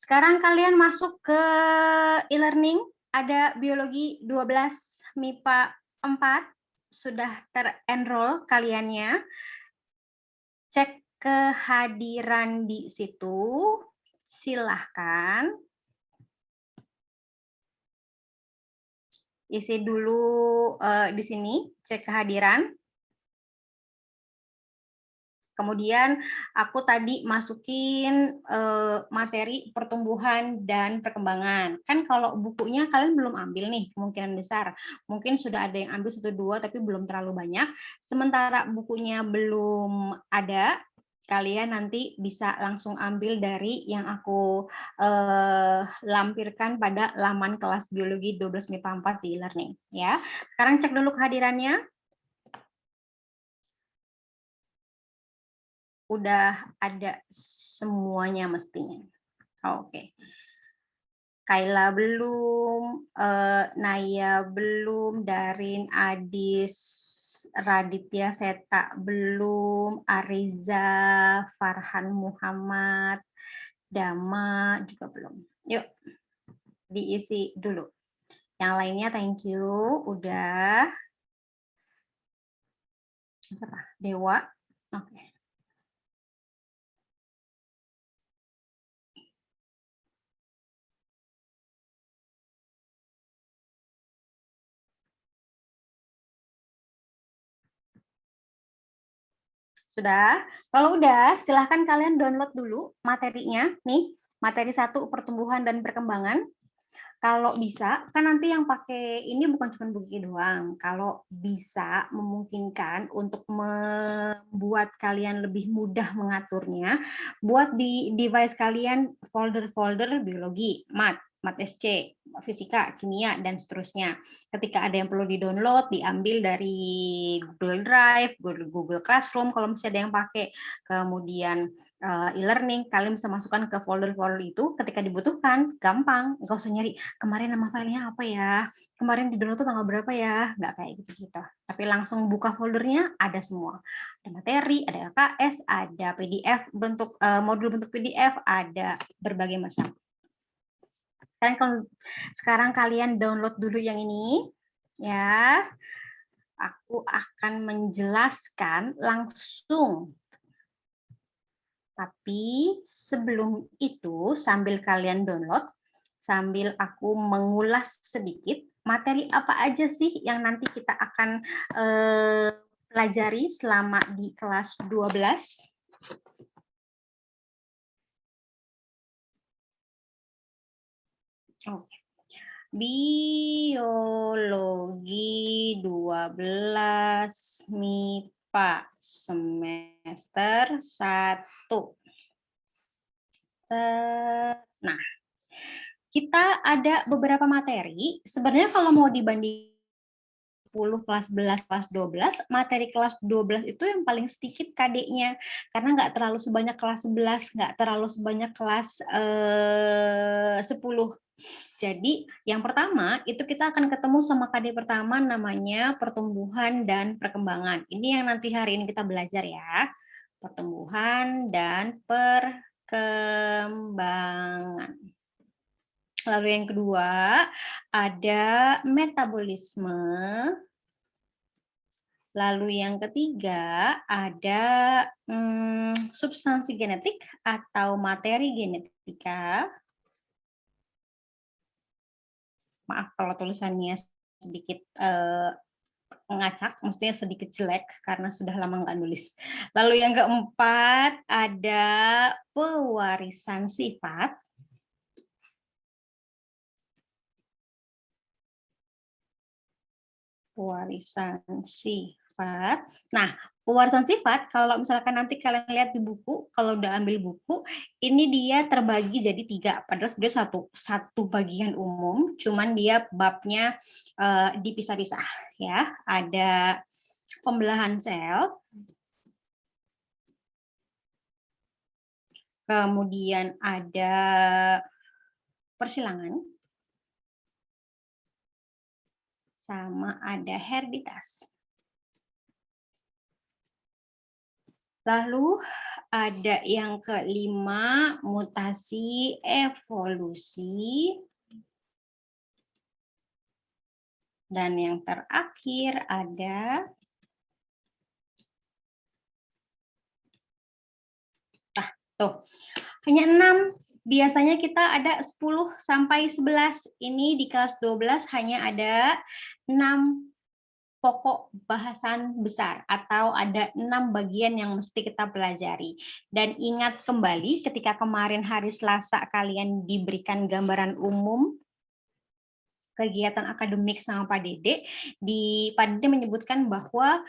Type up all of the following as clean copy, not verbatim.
Sekarang kalian masuk ke e-learning, ada biologi 12 MIPA 4, sudah ter-enroll kaliannya. Cek kehadiran di situ, silahkan. Isi dulu di sini, cek kehadiran. Kemudian aku tadi masukin materi pertumbuhan dan perkembangan. Kan kalau bukunya kalian belum ambil nih, kemungkinan besar. Mungkin sudah ada yang ambil 1-2 tapi belum terlalu banyak. Sementara bukunya belum ada, kalian nanti bisa langsung ambil dari yang aku lampirkan pada laman kelas biologi 12 MIPA 4 di e-learning ya. Sekarang cek dulu kehadirannya. Udah ada semuanya mestinya. Oke. Kaila belum, Naya belum, Darin, Adis, Raditya Seta belum, Ariza, Farhan Muhammad, Dama juga belum. Yuk, diisi dulu. Yang lainnya thank you, udah. Dewa, oke. Sudah? Kalau udah, silahkan kalian download dulu materinya. Nih, materi 1 pertumbuhan dan perkembangan. Kalau bisa, kan nanti yang pakai ini bukan cuma buku doang. Kalau bisa memungkinkan untuk membuat kalian lebih mudah mengaturnya, buat di device kalian folder-folder biologi, mat SC, fisika, kimia, dan seterusnya. Ketika ada yang perlu di-download, diambil dari Google Drive, Google Classroom, kalau misalnya ada yang pakai, kemudian e-learning, kalian bisa masukkan ke folder-folder itu, ketika dibutuhkan, gampang, nggak usah nyari, kemarin nama filenya apa ya, kemarin di-download tuh tanggal berapa ya, nggak kayak gitu-gitu. Tapi langsung buka foldernya, ada semua. Ada materi, ada LKS, ada PDF, modul bentuk PDF, ada berbagai macam. Sekarang kalian download dulu yang ini, ya. Aku akan menjelaskan langsung. Tapi sebelum itu, sambil kalian download, sambil aku mengulas sedikit, materi apa aja sih yang nanti kita akan pelajari selama di kelas 12? Oke. Biologi 12 MIPA semester 1. Nah, kita ada beberapa materi. Sebenarnya kalau mau dibanding 10, kelas 11, kelas 12, materi kelas 12 itu yang paling sedikit KD-nya. Karena nggak terlalu sebanyak kelas 11, nggak terlalu sebanyak kelas 10. Jadi yang pertama itu kita akan ketemu sama KD pertama namanya pertumbuhan dan perkembangan. Ini yang nanti hari ini kita belajar ya. Pertumbuhan dan perkembangan. Lalu yang kedua ada metabolisme. Lalu yang ketiga ada substansi genetik atau materi genetika. Maaf kalau tulisannya sedikit ngacak, maksudnya sedikit jelek karena sudah lama nggak nulis. Lalu yang keempat ada pewarisan sifat. Pewarisan sifat. Nah, pewarisan sifat, kalau misalkan nanti kalian lihat di buku, kalau udah ambil buku, ini dia terbagi jadi 3. Padahal sebenarnya satu bagian umum, cuman dia babnya dipisah-pisah ya. Ada pembelahan sel, kemudian ada persilangan, sama ada hereditas. Lalu ada yang kelima, mutasi evolusi. Dan yang terakhir ada tuh. Hanya 6. Biasanya kita ada 10 sampai 11. Ini di kelas 12 hanya ada 6 pokok bahasan besar atau ada 6 bagian yang mesti kita pelajari. Dan ingat kembali ketika kemarin hari Selasa kalian diberikan gambaran umum kegiatan akademik sama Pak Dede, Pak Dede menyebutkan bahwa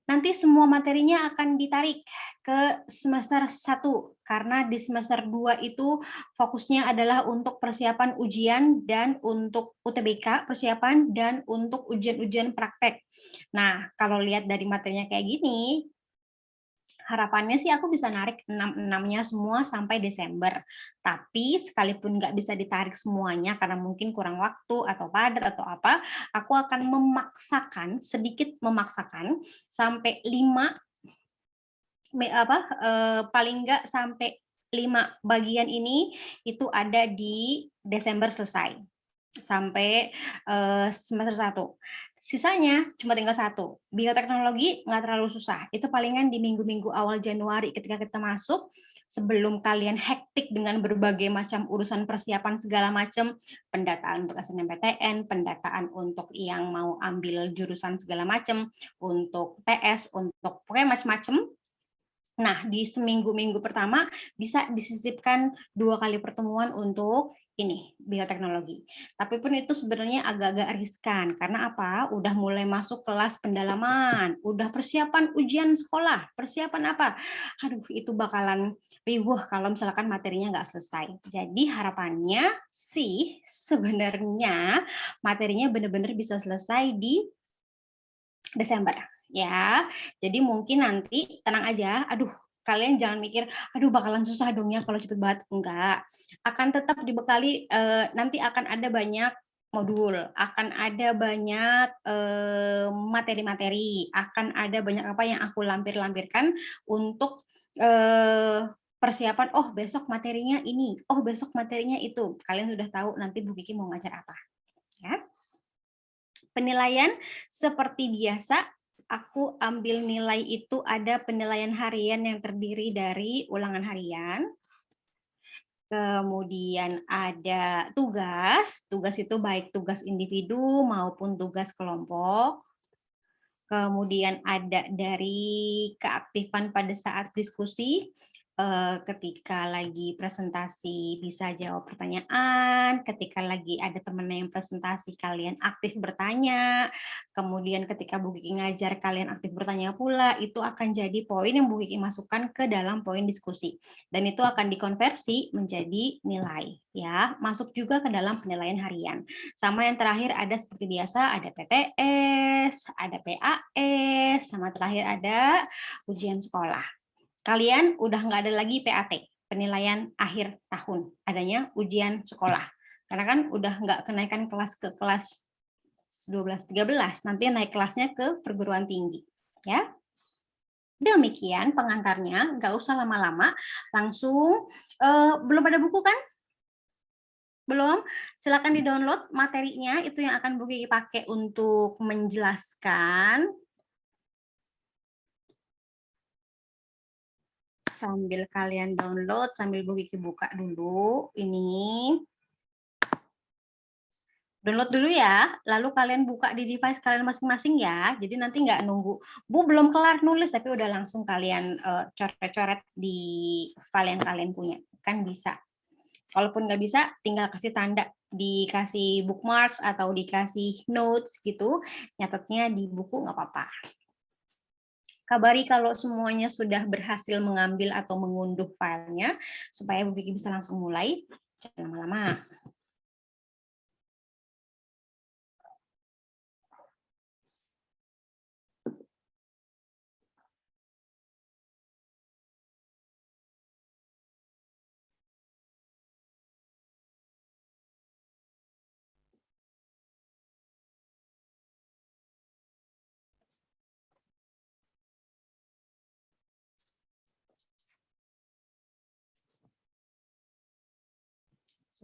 nanti semua materinya akan ditarik ke semester 1 karena di semester 2 itu fokusnya adalah untuk persiapan ujian dan untuk UTBK persiapan dan untuk ujian-ujian praktek. Nah, kalau lihat dari materinya kayak gini, harapannya sih aku bisa narik 6-6-nya semua sampai Desember. Tapi sekalipun nggak bisa ditarik semuanya karena mungkin kurang waktu atau padat atau apa, aku akan sedikit memaksakan sampai 5 paling nggak sampai 5 bagian ini itu ada di Desember selesai sampai semester 1. Sisanya cuma tinggal 1. Bioteknologi nggak terlalu susah. Itu palingan di minggu-minggu awal Januari ketika kita masuk, sebelum kalian hektik dengan berbagai macam urusan persiapan segala macam, pendataan untuk SNMPTN, pendataan untuk yang mau ambil jurusan segala macam, untuk TS, untuk pokoknya macam-macam. Nah, di seminggu-minggu pertama bisa disisipkan 2 kali pertemuan untuk ini, bioteknologi. Tapi pun itu sebenarnya agak-agak riskan. Karena apa? Udah mulai masuk kelas pendalaman, udah persiapan ujian sekolah, persiapan apa? Aduh, itu bakalan riweuh kalau misalkan materinya nggak selesai. Jadi harapannya sih sebenarnya materinya benar-benar bisa selesai di Desember ya. Jadi mungkin nanti tenang aja, aduh kalian jangan mikir, aduh bakalan susah dong ya kalau cepet banget. Enggak, akan tetap dibekali, nanti akan ada banyak modul, akan ada banyak materi-materi, akan ada banyak apa yang aku lampir-lampirkan untuk persiapan, oh besok materinya ini, oh besok materinya itu. Kalian sudah tahu nanti Bu Kiki mau ngajar apa. Ya. Penilaian seperti biasa, aku ambil nilai itu ada penilaian harian yang terdiri dari ulangan harian, kemudian ada tugas, tugas itu baik tugas individu maupun tugas kelompok, kemudian ada dari keaktifan pada saat diskusi, ketika lagi presentasi bisa jawab pertanyaan, ketika lagi ada teman yang presentasi kalian aktif bertanya, kemudian ketika Bu Kiki ngajar kalian aktif bertanya pula, itu akan jadi poin yang Bu Kiki masukkan ke dalam poin diskusi. Dan itu akan dikonversi menjadi nilai, ya, masuk juga ke dalam penilaian harian. Sama yang terakhir ada seperti biasa, ada PTS, ada PAS, sama terakhir ada ujian sekolah. Kalian udah nggak ada lagi PAT, penilaian akhir tahun, adanya ujian sekolah. Karena kan udah nggak kenaikan kelas ke kelas 12, 13, nanti naik kelasnya ke perguruan tinggi. Ya, demikian pengantarnya, nggak usah lama-lama, langsung belum ada buku kan? Belum? Silakan di-download materinya, itu yang akan Bu Kiki pakai untuk menjelaskan. Sambil kalian download, sambil Bu Kiki buka dulu ini. Download dulu ya, lalu kalian buka di device kalian masing-masing ya. Jadi nanti nggak nunggu, Bu belum kelar nulis, tapi udah langsung kalian coret-coret di file yang kalian punya. Kan bisa. Kalaupun nggak bisa, tinggal kasih tanda, dikasih bookmarks atau dikasih notes gitu, nyatetnya di buku nggak apa-apa. Kabari kalau semuanya sudah berhasil mengambil atau mengunduh filenya, supaya Bu Kiki bisa langsung mulai, jangan lama-lama.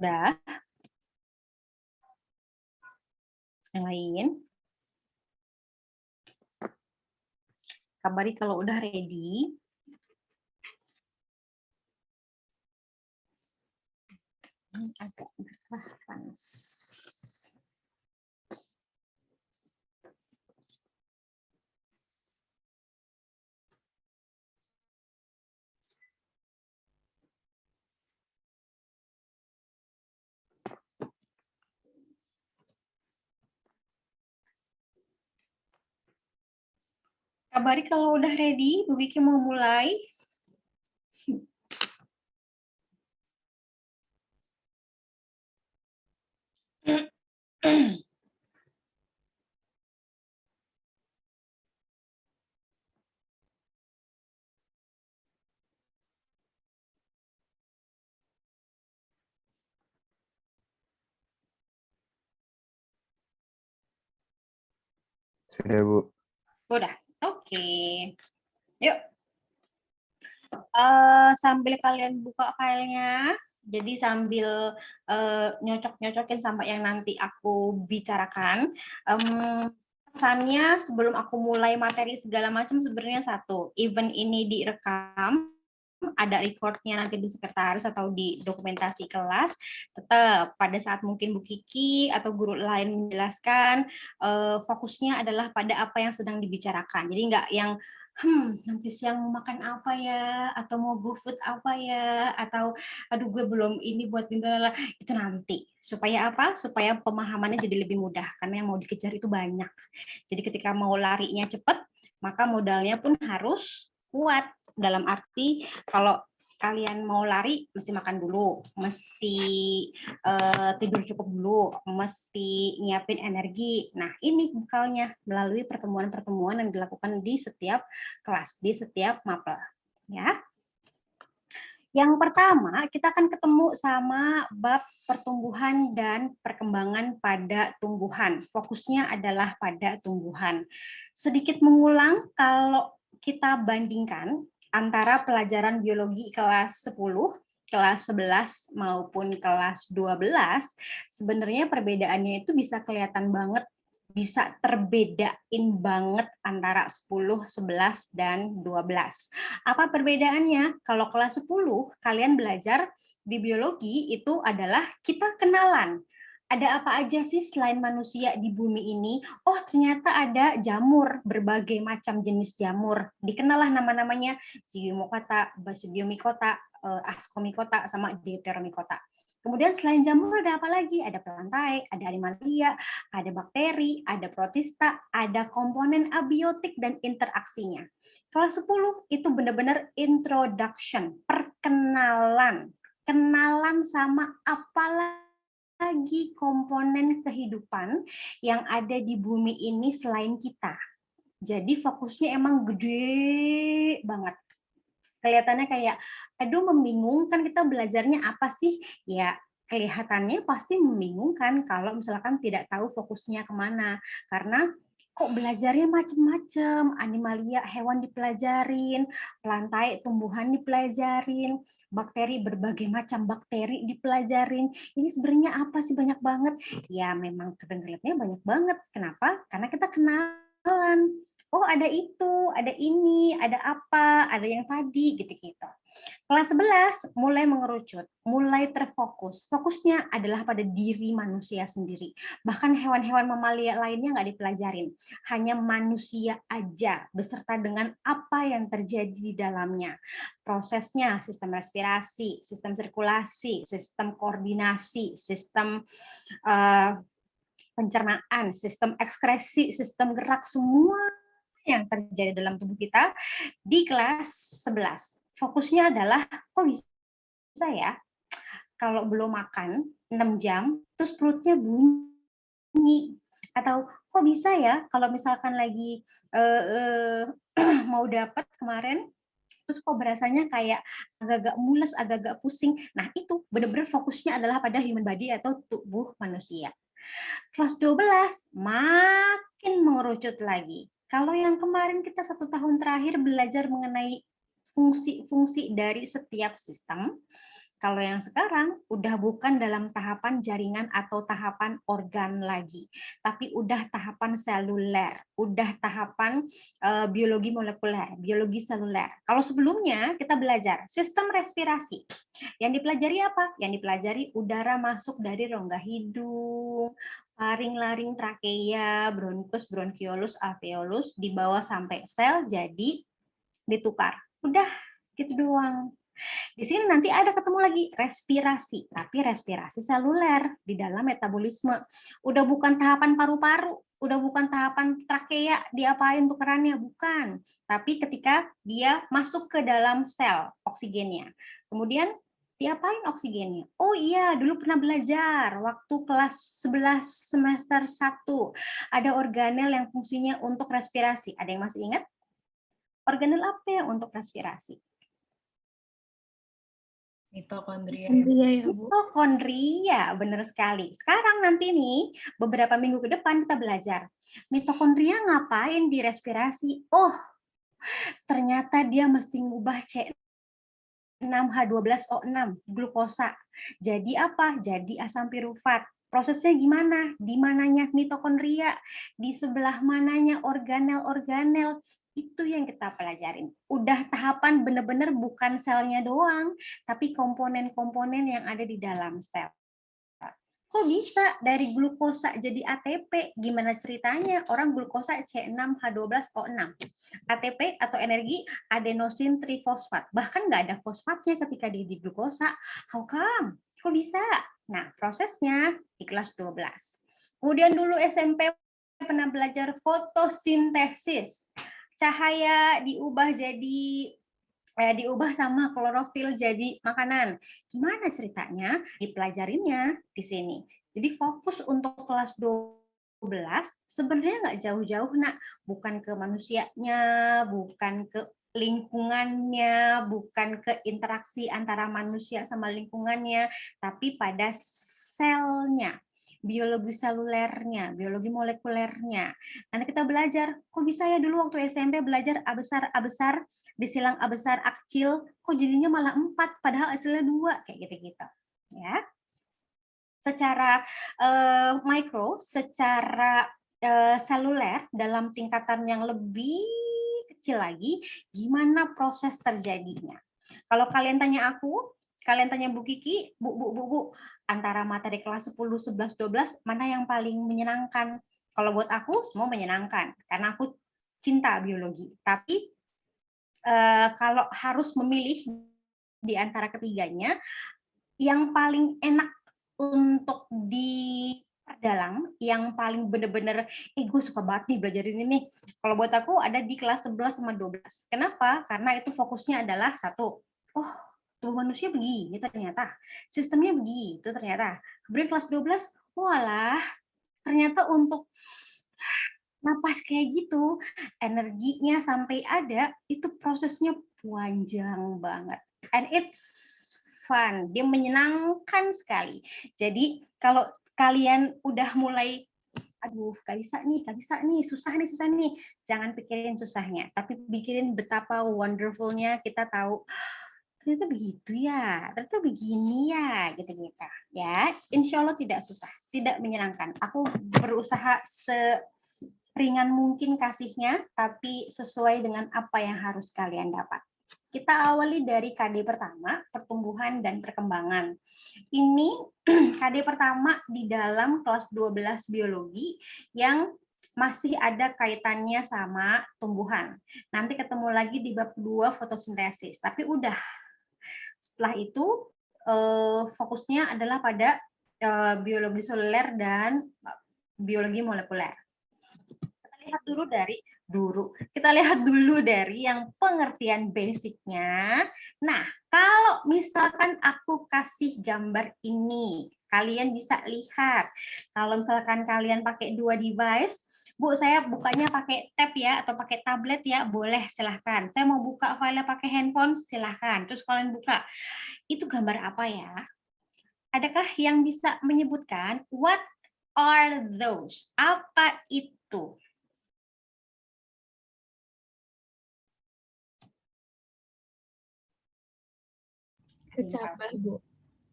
Udah? Yang lain? Kabari kalau udah ready. Agak gerah panas. Kabari kalau udah ready, Bu Vicky mau mulai. Sudah, Bu. Udah, oke. Yuk. Sambil kalian buka filenya, jadi sambil nyocok-nyocokin sampai yang nanti aku bicarakan. Pesannya sebelum aku mulai materi segala macam sebenarnya satu, event ini direkam, ada recordnya nanti di sekretaris atau di dokumentasi kelas, tetap pada saat mungkin Bu Kiki atau guru lain menjelaskan, fokusnya adalah pada apa yang sedang dibicarakan. Jadi nggak yang nanti siang mau makan apa ya, atau mau go food apa ya, atau aduh gue belum ini buat bimbel, itu nanti. Supaya apa? Supaya pemahamannya jadi lebih mudah, karena yang mau dikejar itu banyak. Jadi ketika mau larinya cepat, maka modalnya pun harus kuat. Dalam arti kalau kalian mau lari mesti makan dulu, mesti tidur cukup dulu, mesti nyiapin energi. Nah, ini bekalnya melalui pertemuan-pertemuan yang dilakukan di setiap kelas, di setiap mapel. Ya. Yang pertama, kita akan ketemu sama bab pertumbuhan dan perkembangan pada tumbuhan. Fokusnya adalah pada tumbuhan. Sedikit mengulang, kalau kita bandingkan antara pelajaran biologi kelas 10, kelas 11 maupun kelas 12, sebenarnya perbedaannya itu bisa kelihatan banget, bisa terbedain banget antara 10, 11, dan 12. Apa perbedaannya? Kalau kelas 10, kalian belajar di biologi itu adalah kita kenalan. Ada apa aja sih selain manusia di bumi ini? Oh, ternyata ada jamur, berbagai macam jenis jamur. Dikenallah nama-namanya, Zyomycota, Basidiomycota, Ascomycota, sama Deuteromycota. Kemudian selain jamur ada apa lagi? Ada pelantai, ada animalia, ada bakteri, ada protista, ada komponen abiotik dan interaksinya. Kelas 10 itu benar-benar introduction, perkenalan. Kenalan sama apa lagi komponen kehidupan yang ada di bumi ini selain kita. Jadi fokusnya emang gede banget. Kelihatannya kayak, aduh membingungkan, kita belajarnya apa sih? Ya, kelihatannya pasti membingungkan kalau misalkan tidak tahu fokusnya kemana. Karena kok belajarnya macam-macam, animalia hewan dipelajarin, pelantai tumbuhan dipelajarin, bakteri berbagai macam bakteri dipelajarin. Ini sebenarnya apa sih, banyak banget? Ya memang kedengarannya banyak banget. Kenapa? Karena kita kenalan. Oh ada itu, ada ini, ada apa, ada yang tadi, gitu-gitu. Kelas 11 mulai mengerucut, mulai terfokus. Fokusnya adalah pada diri manusia sendiri. Bahkan hewan-hewan mamalia lainnya nggak dipelajarin. Hanya manusia aja, beserta dengan apa yang terjadi di dalamnya. Prosesnya, sistem respirasi, sistem sirkulasi, sistem koordinasi, sistem pencernaan, sistem ekskresi, sistem gerak, semua yang terjadi dalam tubuh kita di kelas 11. Fokusnya adalah, kok bisa ya kalau belum makan 6 jam, terus perutnya bunyi. Atau kok bisa ya kalau misalkan lagi mau dapat kemarin, terus kok berasanya kayak agak-agak mules, agak-agak pusing. Nah itu benar-benar fokusnya adalah pada human body atau tubuh manusia. Kelas 12 makin mengerucut lagi. Kalau yang kemarin kita 1 tahun terakhir belajar mengenai fungsi-fungsi dari setiap sistem, Kalau yang sekarang udah bukan dalam tahapan jaringan atau tahapan organ lagi, tapi udah tahapan seluler, udah tahapan biologi molekuler, biologi seluler. Kalau sebelumnya kita belajar sistem respirasi. Yang dipelajari apa? Yang dipelajari udara masuk dari rongga hidung, faring, laring, trakea, bronkus, bronkiolus, alveolus, dibawa sampai sel, jadi ditukar. Udah, gitu doang. Di sini nanti ada ketemu lagi respirasi, tapi respirasi seluler di dalam metabolisme. Udah bukan tahapan paru-paru, udah bukan tahapan trakea, diapain tukerannya, bukan. Tapi ketika dia masuk ke dalam sel oksigennya. Kemudian diapain oksigennya? Oh iya, dulu pernah belajar waktu kelas 11 semester 1. Ada organel yang fungsinya untuk respirasi. Ada yang masih ingat? Organel apa yang untuk respirasi? Mitokondria. Mitokondria, benar sekali. Sekarang nanti nih, beberapa minggu ke depan kita belajar. Mitokondria ngapain di respirasi? Oh, ternyata dia mesti ngubah C6H12O6, glukosa. Jadi apa? Jadi asam pirufat. Prosesnya gimana? Di mananya mitokondria? Di sebelah mananya organel-organel? Itu yang kita pelajarin. Udah tahapan benar-benar bukan selnya doang, tapi komponen-komponen yang ada di dalam sel. Kok bisa dari glukosa jadi ATP? Gimana ceritanya? Orang glukosa C6H12O6. ATP atau energi adenosin trifosfat. Bahkan nggak ada fosfatnya ketika di glukosa. How come? Kok bisa? Nah, prosesnya di kelas 12. Kemudian dulu SMP pernah belajar fotosintesis. Cahaya diubah sama klorofil jadi makanan. Gimana ceritanya? Dipelajarinnya di sini. Jadi fokus untuk kelas 12 sebenarnya nggak jauh-jauh, nak. Bukan ke manusianya, bukan ke lingkungannya, bukan ke interaksi antara manusia sama lingkungannya, tapi pada selnya, biologi selulernya, biologi molekulernya. Nanti kita belajar, kok bisa ya dulu waktu SMP belajar A besar, A besar, disilang A besar, A kecil, kok jadinya malah 4, padahal hasilnya 2, kayak gitu-gitu. Ya. Secara mikro, secara seluler, dalam tingkatan yang lebih kecil lagi, gimana proses terjadinya. Kalau kalian tanya aku, kalian tanya Bu Kiki, Bu, antara materi kelas 10, 11, 12, mana yang paling menyenangkan? Kalau buat aku, semua menyenangkan, karena aku cinta biologi. Tapi kalau harus memilih di antara ketiganya, yang paling enak untuk diperdalam, yang paling benar-benar, gue suka banget nih belajarin ini. Kalau buat aku ada di kelas 11 sama 12. Kenapa? Karena itu fokusnya adalah satu, oh tubuh manusia begini ternyata, sistemnya begitu ternyata. Kemudian kelas 12, walah, ternyata untuk napas kayak gitu, energinya sampai ada, itu prosesnya panjang banget. And it's fun, dia menyenangkan sekali. Jadi kalau kalian udah mulai, aduh gak bisa nih, susah nih, jangan pikirin susahnya, tapi pikirin betapa wonderfulnya kita tahu, ternyata begitu ya, ternyata begini ya, gitu-gitu. Ya, insya Allah tidak susah, tidak menyenangkan. Aku berusaha ringan mungkin kasihnya, tapi sesuai dengan apa yang harus kalian dapat. Kita awali dari KD pertama, pertumbuhan dan perkembangan. Ini KD pertama di dalam kelas 12 biologi yang masih ada kaitannya sama tumbuhan. Nanti ketemu lagi di bab 2 fotosintesis, tapi udah. Setelah itu fokusnya adalah pada biologi seluler dan biologi molekuler. Kita lihat dulu dari yang pengertian basicnya. Nah, kalau misalkan aku kasih gambar ini, kalian bisa lihat. Kalau misalkan kalian pakai 2 device, Bu, saya bukanya pakai tab ya, atau pakai tablet ya, boleh, silahkan. Saya mau buka file pakai handphone, silahkan. Terus kalian buka. Itu gambar apa ya? Adakah yang bisa menyebutkan what are those? Apa itu? Kecambah, Bu.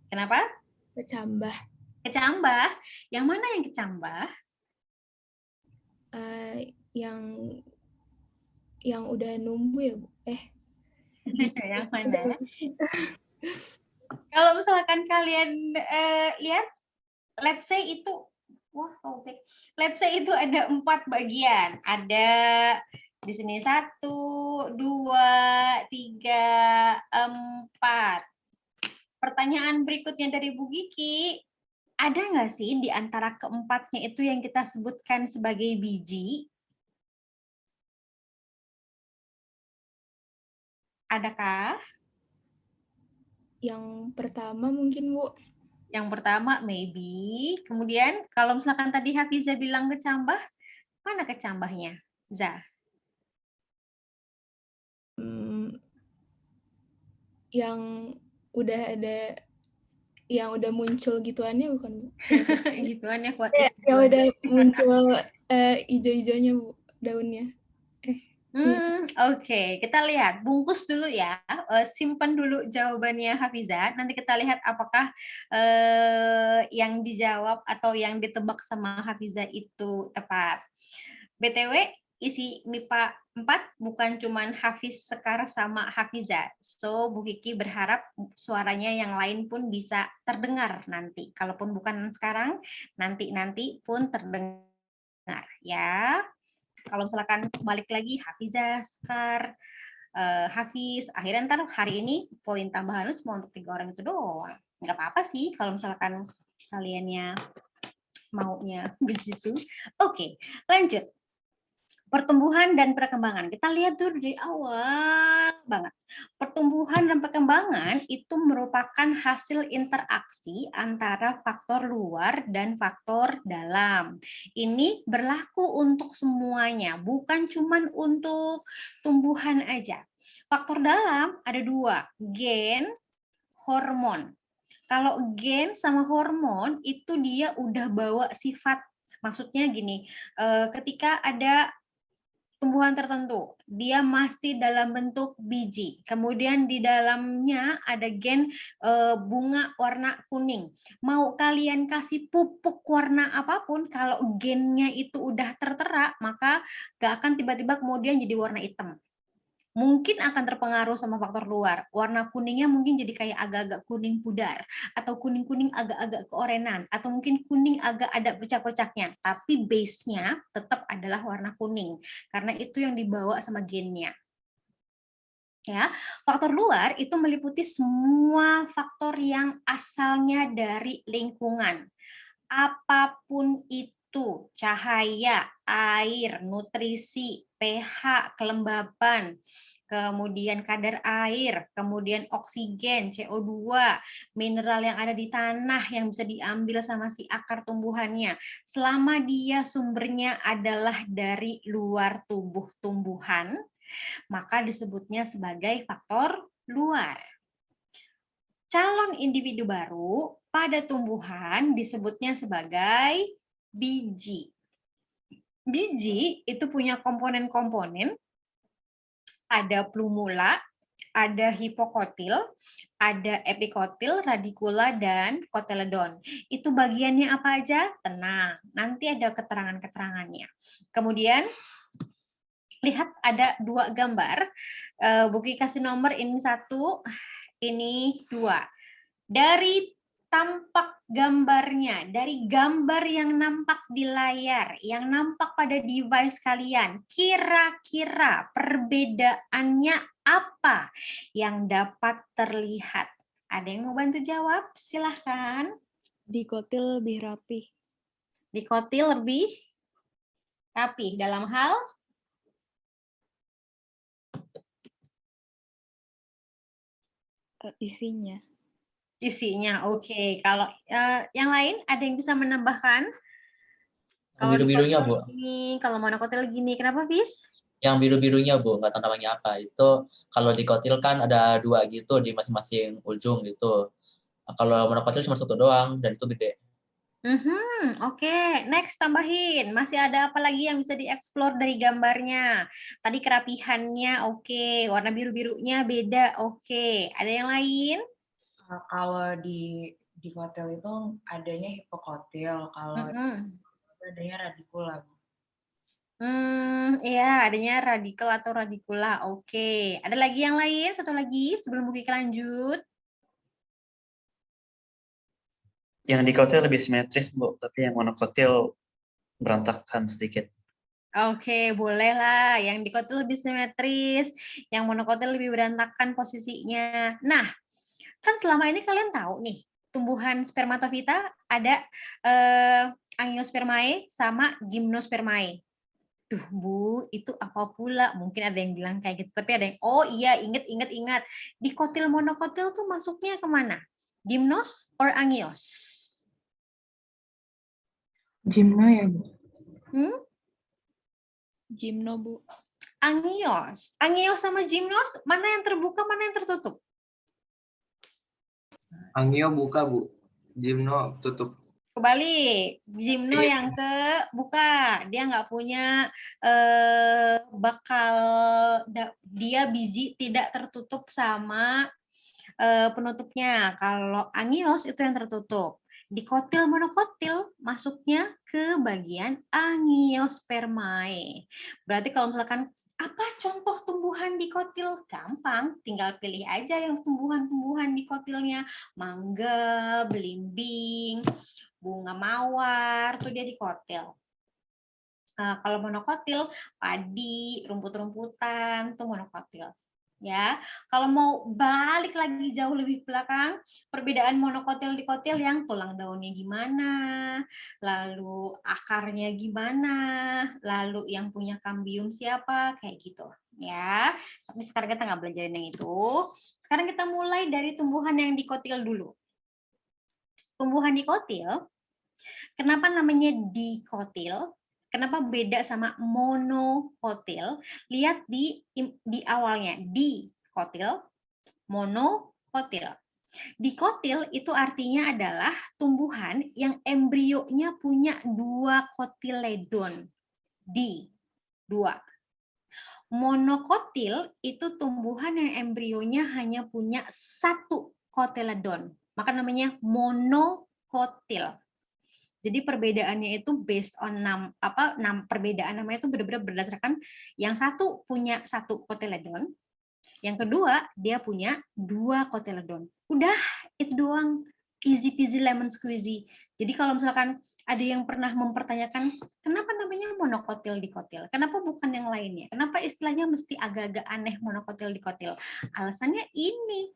Kenapa? Kecambah. Kecambah. Yang mana yang kecambah? Yang udah numbuh ya, Bu? Yang mana? Kalau misalkan kalian lihat, let's say itu, let's say itu ada 4 bagian. Ada di sini 1, 2, 3, 4. Pertanyaan berikutnya dari Bu Giki, ada nggak sih di antara keempatnya itu yang kita sebutkan sebagai biji? Adakah? Yang pertama mungkin, Bu. Yang pertama maybe. Kemudian kalau misalkan tadi Hafiza bilang kecambah, mana kecambahnya? Za? Yang udah ada, yang udah muncul gituannya bukan, Bu? Gituannya kuat. Yang udah muncul hijau-hijaunya, Bu, daunnya. Oke, kita lihat. Bungkus dulu ya. Simpan dulu jawabannya Hafiza. Nanti kita lihat apakah yang dijawab atau yang ditebak sama Hafiza itu tepat. BTW, isi MIPA 4 bukan cuman Hafiz, Sekar, sama Hafiza. So, Bu Kiki berharap suaranya yang lain pun bisa terdengar nanti. Kalaupun bukan sekarang, nanti pun terdengar ya. Kalau misalkan balik lagi Hafiza, Sekar, Hafiz, akhirnya ntar hari ini poin tambahan cuma untuk 3 orang itu doang. Nggak apa-apa sih kalau misalkan kaliannya maunya begitu. Oke, lanjut. Pertumbuhan dan perkembangan. Kita lihat dulu dari awal banget. Pertumbuhan dan perkembangan itu merupakan hasil interaksi antara faktor luar dan faktor dalam. Ini berlaku untuk semuanya, bukan cuma untuk tumbuhan aja. Faktor dalam ada 2, gen, hormon. Kalau gen sama hormon itu dia udah bawa sifat, maksudnya gini, ketika ada tumbuhan tertentu, dia masih dalam bentuk biji. Kemudian di dalamnya ada gen bunga warna kuning. Mau kalian kasih pupuk warna apapun, kalau gennya itu udah tertera, maka gak akan tiba-tiba kemudian jadi warna hitam. Mungkin akan terpengaruh sama faktor luar. Warna kuningnya mungkin jadi kayak agak-agak kuning pudar, atau kuning-kuning agak-agak keorenan, atau mungkin kuning agak ada bercak-bercaknya. Tapi base-nya tetap adalah warna kuning, karena itu yang dibawa sama gennya. Ya, faktor luar itu meliputi semua faktor yang asalnya dari lingkungan. Apapun itu, cahaya, air, nutrisi, pH, kelembaban, kemudian kadar air, kemudian oksigen, CO2, mineral yang ada di tanah yang bisa diambil sama si akar tumbuhannya. Selama dia sumbernya adalah dari luar tubuh tumbuhan, maka disebutnya sebagai faktor luar. Calon individu baru pada tumbuhan disebutnya sebagai biji. Biji itu punya komponen-komponen, ada plumula, ada hipokotil, ada epikotil, radikula, dan kotiledon. Itu bagiannya apa aja? Tenang, nanti ada keterangan-keterangannya. Kemudian lihat ada 2 gambar. Buki kasih nomor, ini 1, ini 2. Dari tampak gambarnya, dari gambar yang nampak di layar, yang nampak pada device kalian, kira-kira perbedaannya apa yang dapat terlihat? Ada yang mau bantu jawab? Silahkan. Dikotil lebih rapi. Dikotil lebih rapi dalam hal? Isinya. Isinya, oke. Kalau yang lain ada yang bisa menambahkan? Kalau biru-birunya, Bu. Ini, kalau monokotil gini, kenapa, Fis? Yang biru-birunya, Bu, nggak tahu namanya apa. Itu kalau dikotil kan ada 2 gitu di masing-masing ujung gitu. Kalau monokotil cuma 1 doang dan itu gede. Oke. Next, tambahin. Masih ada apa lagi yang bisa dieksplor dari gambarnya? Tadi kerapihannya, oke. Warna biru-birunya beda, oke. Ada yang lain? Kalau di kotil itu adanya hipokotil, kalau adanya radikula. Iya, adanya radikal atau radikula. Oke, ada lagi yang lain? Satu lagi sebelum Bu Kiki lanjut. Yang dikotil lebih simetris, Bu, tapi yang monokotil berantakan sedikit. Oke, bolehlah. Yang dikotil lebih simetris, yang monokotil lebih berantakan posisinya. Nah, kan selama ini kalian tahu nih, tumbuhan spermatofita ada angiospermae sama gymnospermae. Duh, Bu, itu apa pula? Mungkin ada yang bilang kayak gitu, tapi ada yang, oh iya, ingat. Dikotil monokotil tuh masuknya kemana? Gymnos or angios? Gimno ya, Bu? Gimno, Bu. Angios. Angios sama gymnos, mana yang terbuka, mana yang tertutup? Angio buka, Bu. Gimno tutup. Kebalik, gymno yang buka, dia nggak punya dia biji tidak tertutup sama penutupnya. Kalau angios itu yang tertutup. Dikotil monokotil masuknya ke bagian angiospermae. Berarti kalau misalkan apa contoh tumbuhan dikotil? Gampang, tinggal pilih aja yang tumbuhan-tumbuhan dikotilnya. Mangga, belimbing, bunga mawar, tuh dia dikotil. Nah, kalau monokotil, padi, rumput-rumputan, tuh monokotil. Ya, kalau mau balik lagi jauh lebih belakang, perbedaan monokotil dikotil yang tulang daunnya gimana, lalu akarnya gimana, lalu yang punya kambium siapa, kayak gitu. Ya, tapi sekarang kita nggak belajarin yang itu. Sekarang kita mulai dari tumbuhan yang dikotil dulu. Tumbuhan dikotil, kenapa namanya dikotil? Kenapa beda sama monokotil? Lihat di awalnya, dikotil, monokotil. Dikotil itu artinya adalah tumbuhan yang embrionya punya 2 kotiledon. Dua. Monokotil itu tumbuhan yang embrionya hanya punya 1 kotiledon. Maka namanya monokotil. Jadi perbedaannya itu based on perbedaan namanya itu benar-benar berdasarkan yang satu punya 1 kotiledon, yang kedua dia punya 2 kotiledon. Udah, itu doang, easy peasy lemon squeezy. Jadi kalau misalkan ada yang pernah mempertanyakan kenapa namanya monokotil dikotil, kenapa bukan yang lainnya, kenapa istilahnya mesti agak-agak aneh monokotil dikotil, alasannya ini.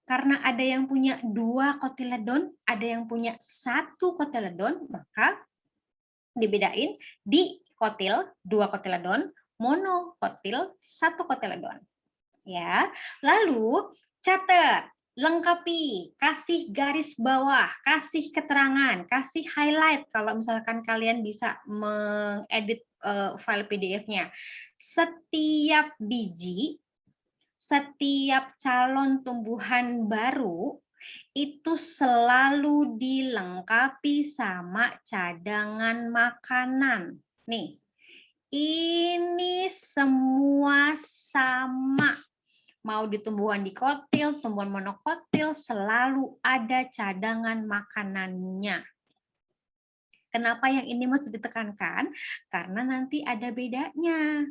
Karena ada yang punya 2 kotiledon, ada yang punya 1 kotiledon, maka dibedain dikotil 2 kotiledon, monokotil 1 kotiledon. Ya, lalu catat, lengkapi, kasih garis bawah, kasih keterangan, kasih highlight kalau misalkan kalian bisa mengedit file PDF-nya. Setiap biji, setiap calon tumbuhan baru itu selalu dilengkapi sama cadangan makanan. Nih, ini semua sama. Mau di tumbuhan dikotil, tumbuhan monokotil, selalu ada cadangan makanannya. Kenapa yang ini mesti ditekankan? Karena nanti ada bedanya.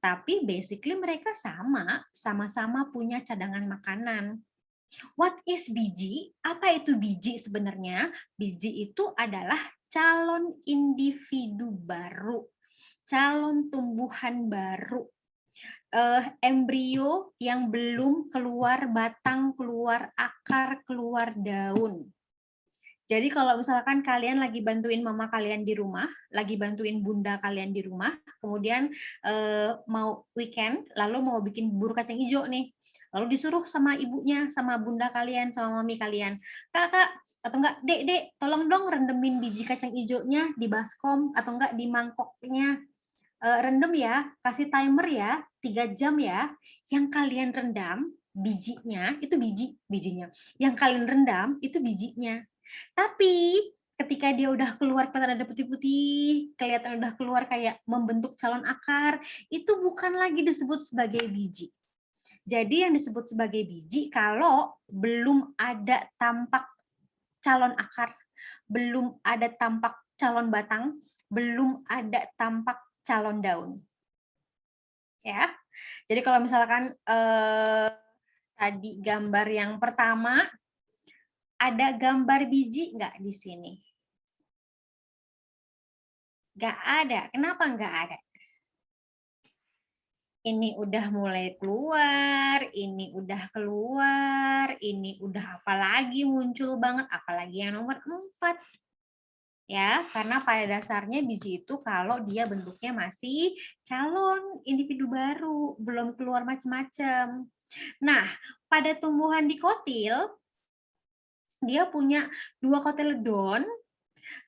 Tapi basically mereka sama-sama punya cadangan makanan. What is biji? Apa itu biji sebenarnya? Biji itu adalah calon individu baru, calon tumbuhan baru, embrio yang belum keluar batang, keluar akar, keluar daun. Jadi kalau misalkan kalian lagi bantuin mama kalian di rumah, lagi bantuin bunda kalian di rumah, kemudian mau weekend, lalu mau bikin bubur kacang hijau nih, lalu disuruh sama ibunya, sama bunda kalian, sama mami kalian, kakak atau enggak, dek, tolong dong rendemin biji kacang hijaunya di baskom atau enggak di mangkoknya, rendem ya, kasih timer ya, 3 jam ya, yang kalian rendam bijinya itu bijinya, yang kalian rendam itu bijinya. Tapi ketika dia udah keluar kelihatan ada putih-putih, kelihatan udah keluar kayak membentuk calon akar, itu bukan lagi disebut sebagai biji. Jadi yang disebut sebagai biji kalau belum ada tampak calon akar, belum ada tampak calon batang, belum ada tampak calon daun. Ya. Jadi kalau misalkan tadi gambar yang pertama, ada gambar biji nggak di sini? Nggak ada. Kenapa nggak ada? Ini udah mulai keluar, ini udah keluar, ini udah apalagi muncul banget, apalagi yang nomor 4. Ya, karena pada dasarnya biji itu kalau dia bentuknya masih calon individu baru, belum keluar macam-macam. Nah, pada tumbuhan dikotil, dia punya 2 kotiledon,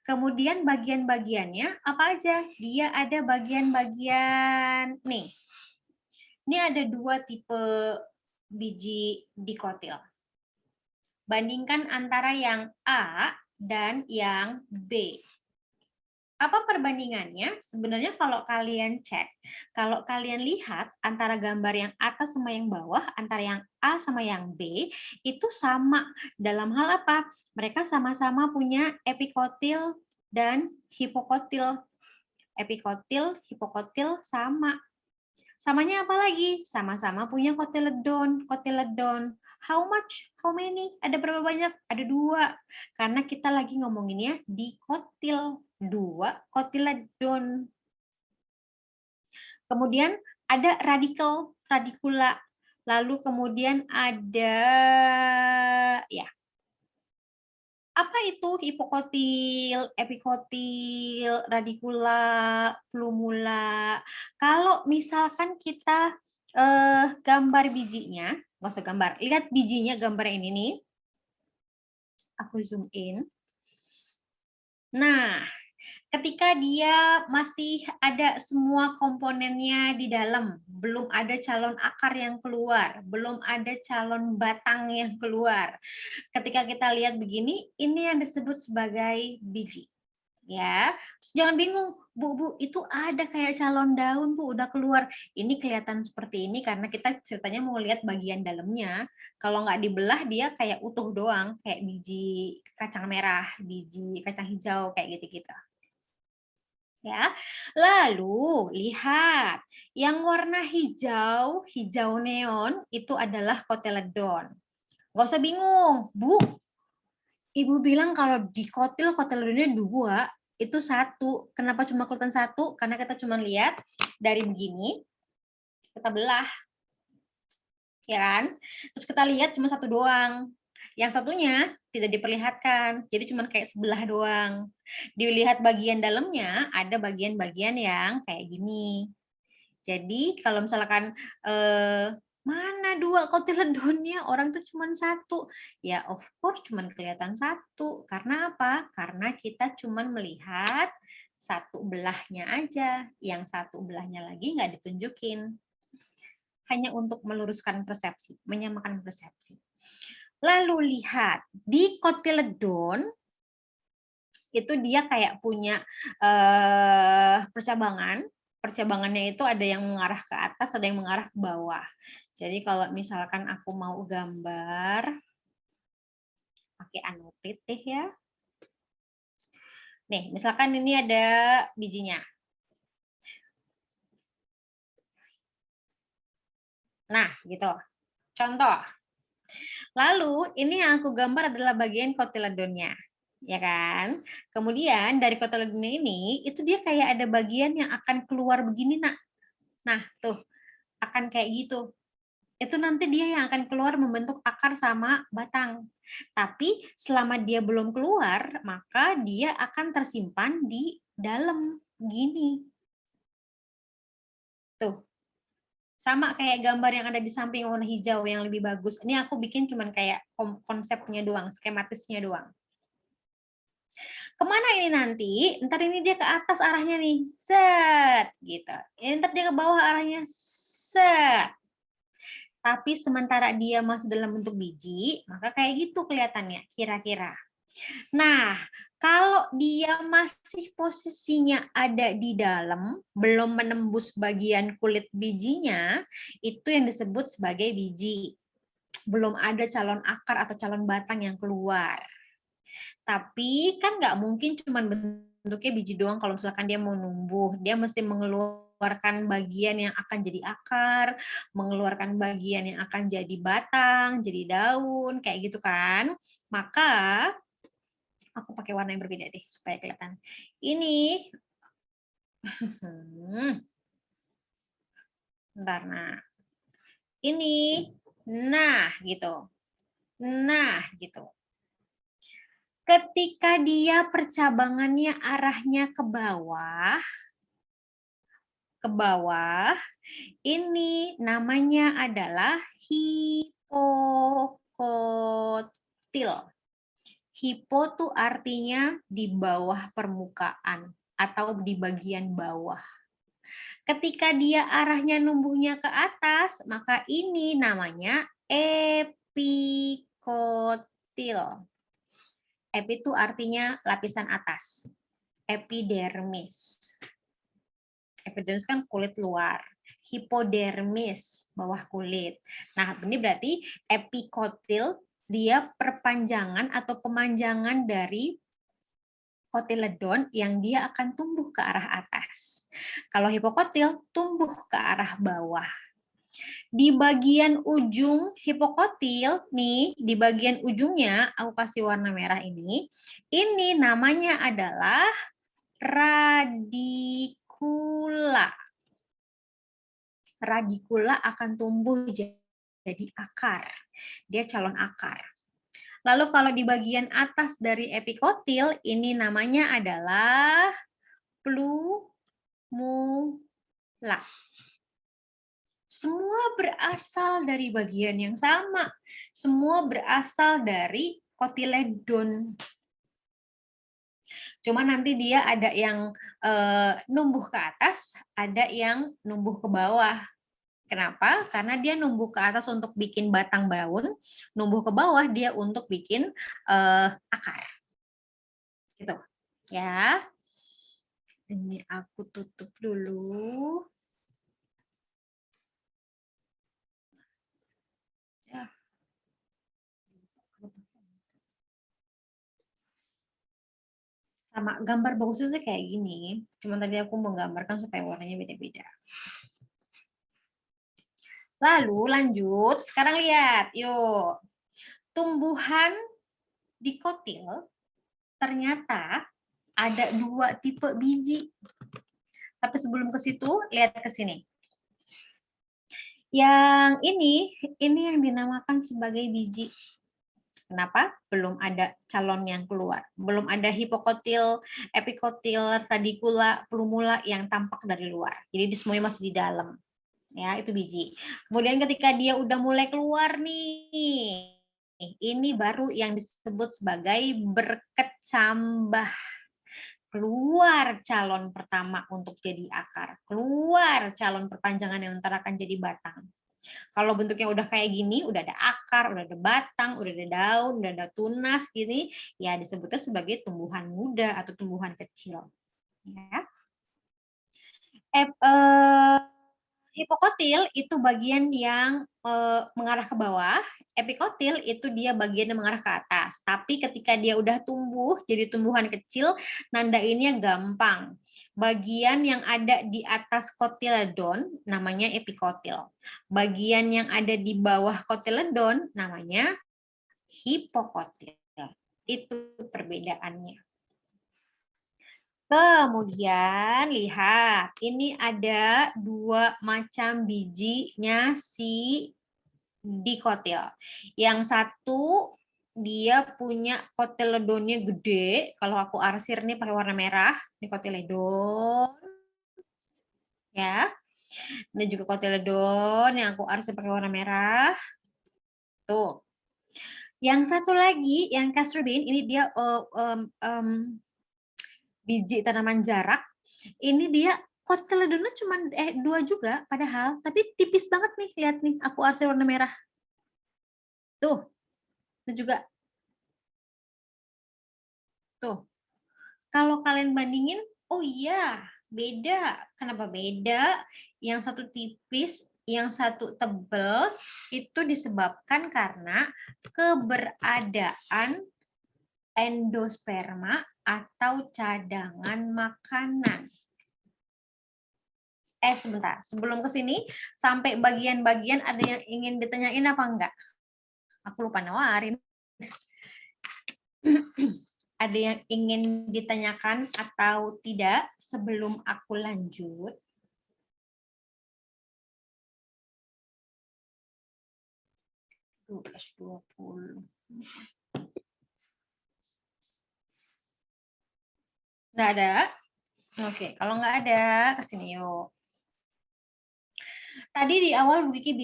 kemudian bagian-bagiannya apa aja? Dia ada bagian-bagian, nih. Ini ada 2 tipe biji dikotil. Bandingkan antara yang A dan yang B. Apa perbandingannya? Sebenarnya kalau kalian cek, kalau kalian lihat antara gambar yang atas sama yang bawah, antara yang A sama yang B, itu sama. Dalam hal apa? Mereka sama-sama punya epikotil dan hipokotil. Epikotil, hipokotil sama. Samanya apa lagi? Sama-sama punya kotiledon. Kotiledon. How much? How many? Ada berapa banyak? Ada 2. Karena kita lagi ngomonginnya dikotil. 2 kotiledon. Kemudian ada radikel, radikula. Lalu kemudian ada, ya, apa itu hipokotil, epikotil, radikula, plumula? Kalau misalkan kita gambar bijinya, nggak usah gambar, lihat bijinya gambar ini nih. Aku zoom in. Nah, ketika dia masih ada semua komponennya di dalam, belum ada calon akar yang keluar, belum ada calon batang yang keluar. Ketika kita lihat begini, ini yang disebut sebagai biji. Ya, terus jangan bingung, Bu, itu ada kayak calon daun, Bu, udah keluar. Ini kelihatan seperti ini karena kita ceritanya mau lihat bagian dalamnya. Kalau nggak dibelah, dia kayak utuh doang, kayak biji kacang merah, biji kacang hijau, kayak gitu-gitu. Ya, lalu lihat yang warna hijau, hijau neon itu adalah kotiledon. Nggak usah bingung, Bu. Ibu bilang kalau dikotil kotiledonnya 2, itu 1. Kenapa cuma kelihatan 1? Karena kita cuma lihat dari begini, kita belah, ya kan? Terus kita lihat cuma 1 doang. Yang satunya tidak diperlihatkan, jadi cuma kayak sebelah doang. Dilihat bagian dalamnya, ada bagian-bagian yang kayak gini. Jadi kalau misalkan mana 2 kotiledonnya, orang tuh cuma 1. Ya of course cuma kelihatan 1. Karena apa? Karena kita cuma melihat 1 belahnya aja. Yang 1 belahnya lagi nggak ditunjukin. Hanya untuk meluruskan persepsi, menyamakan persepsi. Lalu lihat, di kotiledon, itu dia kayak punya percabangan. Percabangannya itu ada yang mengarah ke atas, ada yang mengarah ke bawah. Jadi kalau misalkan aku mau gambar pakai annotate ya. Nih, misalkan ini ada bijinya. Nah, gitu. Contoh. Lalu ini yang aku gambar adalah bagian kotiledonnya. Ya kan? Kemudian dari kotiledonnya ini, itu dia kayak ada bagian yang akan keluar begini, Nak. Nah, tuh. Akan kayak gitu. Itu nanti dia yang akan keluar membentuk akar sama batang. Tapi selama dia belum keluar, maka dia akan tersimpan di dalam gini. Tuh. Sama kayak gambar yang ada di samping warna hijau yang lebih bagus. Ini aku bikin cuman kayak konsepnya doang, skematisnya doang. Kemana ini nanti? Ntar ini dia ke atas arahnya nih. Set. Gitu. Ini ntar dia ke bawah arahnya. Set. Tapi sementara dia masih dalam bentuk biji, maka kayak gitu kelihatannya, kira-kira. Nah, kalau dia masih posisinya ada di dalam, belum menembus bagian kulit bijinya, itu yang disebut sebagai biji. Belum ada calon akar atau calon batang yang keluar. Tapi kan nggak mungkin cuma bentuknya biji doang kalau misalkan dia mau numbuh. Dia mesti mengeluarkan bagian yang akan jadi akar, mengeluarkan bagian yang akan jadi batang, jadi daun, kayak gitu kan. Maka aku pakai warna yang berbeda deh supaya kelihatan. Ini bentar, nah. Ini gitu. Nah, gitu. Ketika dia percabangannya arahnya ke bawah, ini namanya adalah hipokotil. Hipo tuh artinya di bawah permukaan atau di bagian bawah. Ketika dia arahnya numbuhnya ke atas, maka ini namanya epikotil. Epi itu artinya lapisan atas. Epidermis. Epidermis kan kulit luar. Hipodermis, bawah kulit. Nah, ini berarti epikotil, dia perpanjangan atau pemanjangan dari kotiledon yang dia akan tumbuh ke arah atas. Kalau hipokotil, tumbuh ke arah bawah. Di bagian ujung hipokotil, nih, di bagian ujungnya, aku kasih warna merah ini namanya adalah radikula. Radikula akan tumbuh jadi akar. Dia calon akar. Lalu kalau di bagian atas dari epikotil, ini namanya adalah plumula. Semua berasal dari bagian yang sama. Semua berasal dari kotiledon. Cuma nanti dia ada yang numbuh ke atas, ada yang numbuh ke bawah. Kenapa? Karena dia numbuh ke atas untuk bikin batang daun, numbuh ke bawah dia untuk bikin akar. Gitu. Ya. Ini aku tutup dulu. Ya. Sama gambar bagusnya sih kayak gini. Cuma tadi aku menggambarkan supaya warnanya beda-beda. Lalu lanjut, sekarang lihat, yuk. Tumbuhan dikotil ternyata ada 2 tipe biji. Tapi sebelum ke situ, lihat ke sini. Yang ini yang dinamakan sebagai biji. Kenapa? Belum ada calon yang keluar. Belum ada hipokotil, epikotil, radikula, plumula yang tampak dari luar. Jadi semuanya masih di dalam. Ya, itu biji. Kemudian ketika dia udah mulai keluar nih, ini baru yang disebut sebagai berkecambah. Keluar calon pertama untuk jadi akar. Keluar calon perpanjangan yang ntar akan jadi batang. Kalau bentuknya udah kayak gini, udah ada akar, udah ada batang, udah ada daun, udah ada tunas gini, ya disebutnya sebagai tumbuhan muda atau tumbuhan kecil. Ya. Hipokotil itu bagian yang mengarah ke bawah, epikotil itu dia bagian yang mengarah ke atas. Tapi ketika dia udah tumbuh jadi tumbuhan kecil, nandainnya gampang. Bagian yang ada di atas kotiledon namanya epikotil. Bagian yang ada di bawah kotiledon namanya hipokotil. Itu perbedaannya. Kemudian lihat, ini ada 2 macam bijinya si dikotil. Yang satu dia punya kotiledonnya gede. Kalau aku arsir nih pakai warna merah, ini kotiledon. Ya. Ini juga kotiledon yang aku arsir pakai warna merah. Tuh. Yang satu lagi, yang castor bean, ini dia biji tanaman jarak, ini dia kotiledonnya cuma 2 juga padahal, tapi tipis banget nih, lihat nih, aku arsir warna merah. Tuh, itu juga Tuh. Kalau kalian bandingin, oh iya, beda. Kenapa beda? Yang satu tipis, yang satu tebal, itu disebabkan karena keberadaan endosperma atau cadangan makanan. Sebentar, sebelum ke sini, sampai bagian-bagian ada yang ingin ditanyain apa enggak? Aku lupa nawarin. Ada yang ingin ditanyakan atau tidak sebelum aku lanjut? S20. Nggak ada? Oke, kalau nggak ada, kesini yuk. Tadi di awal Bu Kiki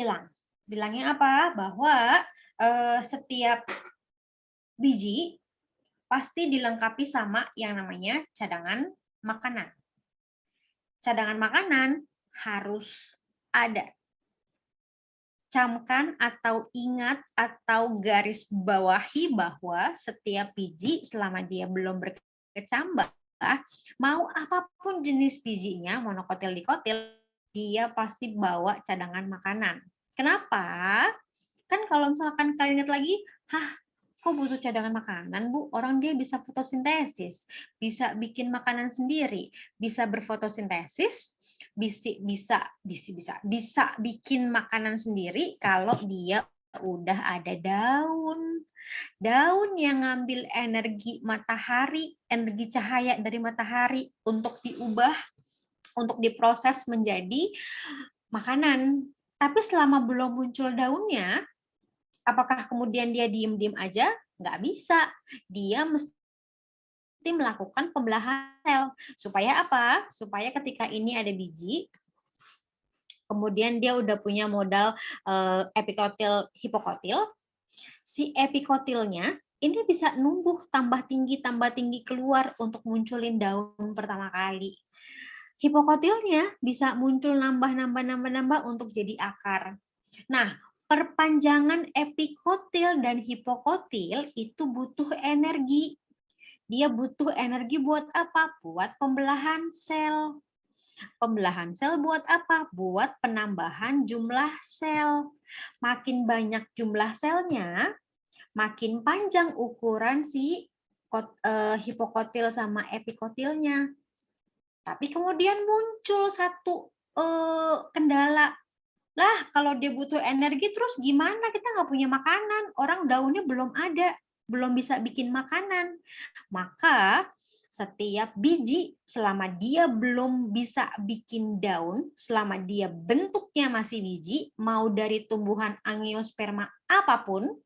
bilangnya apa? Bahwa setiap biji pasti dilengkapi sama yang namanya cadangan makanan. Cadangan makanan harus ada. Camkan atau ingat atau garis bawahi bahwa setiap biji selama dia belum berkecambah, mau apapun jenis bijinya, monokotil, dikotil, dia pasti bawa cadangan makanan. Kenapa? Kan kalau misalkan kalian ingat lagi, kok butuh cadangan makanan, Bu? Orang dia bisa fotosintesis, bisa bikin makanan sendiri, bisa berfotosintesis, bisa bikin makanan sendiri kalau dia udah ada daun. Daun yang ngambil energi matahari, energi cahaya dari matahari untuk diubah, untuk diproses menjadi makanan. Tapi selama belum muncul daunnya, apakah kemudian dia diem-diem aja? Nggak bisa. Dia mesti melakukan pembelahan sel. Supaya apa? Supaya ketika ini ada biji, kemudian dia udah punya modal epikotil, hipokotil, si epikotilnya ini bisa numbuh tambah tinggi keluar untuk munculin daun pertama kali. Hipokotilnya bisa muncul nambah untuk jadi akar. Nah, perpanjangan epikotil dan hipokotil itu butuh energi. Dia butuh energi buat apa? Buat pembelahan sel. Pembelahan sel buat apa? Buat penambahan jumlah sel. Makin banyak jumlah selnya, makin panjang ukuran si hipokotil sama epikotilnya. Tapi kemudian muncul satu kendala. Lah, kalau dia butuh energi, terus gimana? Kita nggak punya makanan. Orang daunnya belum ada, belum bisa bikin makanan. Maka setiap biji, selama dia belum bisa bikin daun, selama dia bentuknya masih biji, mau dari tumbuhan angiosperma apapun,